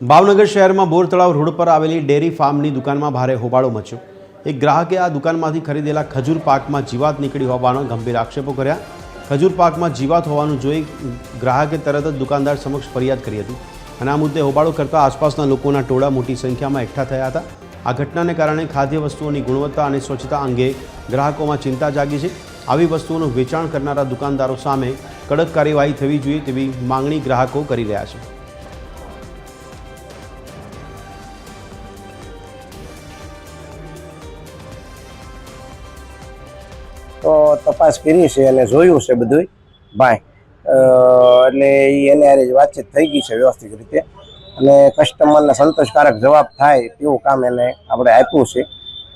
ભાવનગર શહેરમાં બોર તળાવ રોડ પર આવેલી ડેરી ફાર્મની દુકાનમાં ભારે હોબાળો મચ્યો। એક ગ્રાહકે આ દુકાનમાંથી ખરીદેલા ખજૂર પાકમાં જીવાત નીકળી હોવાનો ગંભીર આક્ષેપો કર્યા। ખજૂર પાકમાં જીવાત હોવાનું જોઈ ગ્રાહકે તરત જ દુકાનદાર સમક્ષ ફરિયાદ કરી હતી અને આ મુદ્દે હોબાળો કરતા આસપાસના લોકોના ટોળા મોટી સંખ્યામાં એકઠા થયા હતા। આ ઘટનાને કારણે ખાદ્ય વસ્તુઓની ગુણવત્તા અને સ્વચ્છતા અંગે ગ્રાહકોમાં ચિંતા જાગી છે। આવી વસ્તુઓનું વેચાણ કરનારા દુકાનદારો સામે કડક કાર્યવાહી થવી જોઈએ તેવી માંગણી ગ્રાહકો કરી રહ્યા છે। તો તપાસ કરી છે અને જોયું છે બધું ભાઈ એટલે એને હારે વાતચીત થઈ ગઈ છે વ્યવસ્થિત રીતે અને કસ્ટમરને સંતોષકારક જવાબ થાય તેવું કામ એને આપણે આપ્યું છે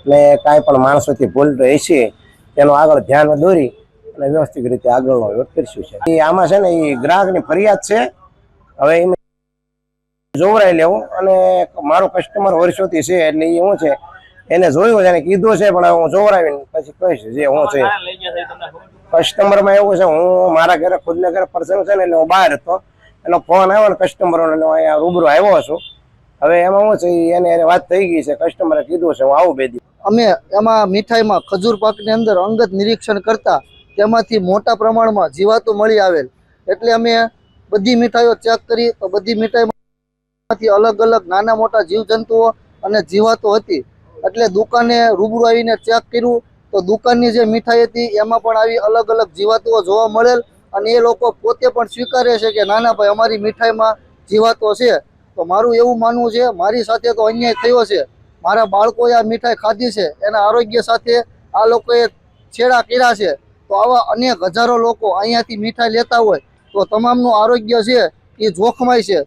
અને કાંઈ પણ માણસોથી ભૂલ રહેશે તેનું આગળ ધ્યાન દોરી અને વ્યવસ્થિત રીતે આગળનો વિરોધ કરીશું છે। એ આમાં છે ને એ ગ્રાહકની ફરિયાદ છે, હવે એને જોવરાઈ લેવું અને મારો કસ્ટમર વર્ષોથી છે એટલે એ શું છે એને જોયું છે એને કીધું છે પણ હું જોવરાવીને પછી કહીશ જે હું છે। કસ્ટમરમાં એવું છે હું મારા ઘરે ખુદને ઘરે પર્સન છે ને એટલે હું બહાર હતો, એનો ફોન આવ્યો ને કસ્ટમરોને અહીંયા રૂબરૂ આવ્યો છું। હવે એમાં શું છે એને વાત થઈ ગઈ છે, કસ્ટમરે કીધું છે હું આવું બે દી। અમે એમાં મીઠાઈમાં ખજૂર પાકની અંદર અંગત નિરીક્ષણ કરતા તેમાંથી મોટા પ્રમાણમાં જીવાતો મળી આવેલ એટલે અમે બધી મીઠાઈઓ ચેક કરી તો બધી મીઠાઈમાંથી અલગ અલગ નાના મોટા જીવજંતુઓ અને જીવાતો હતી એટલે દુકાને રૂબરૂ આવીને ચેક કર્યું તો દુકાનની જે મીઠાઈ હતી એમાં પણ આવી અલગ અલગ જીવાતો જોવા મળેલ અને એ લોકો પોતે પણ સ્વીકારે છે કે નાના ભાઈ અમારી મીઠાઈમાં જીવાતો છે। તો મારું એવું માનવું છે મારી સાથે તો અન્યાય થયો છે, મારા બાળકોએ આ મીઠાઈ ખાધી છે, એના આરોગ્ય સાથે આ લોકોએ છેડા કર્યા છે। તો આવા અનેક હજારો લોકો અહીંયાથી મીઠાઈ લેતા હોય તો તમામનું આરોગ્ય છે એ જોખમાય છે।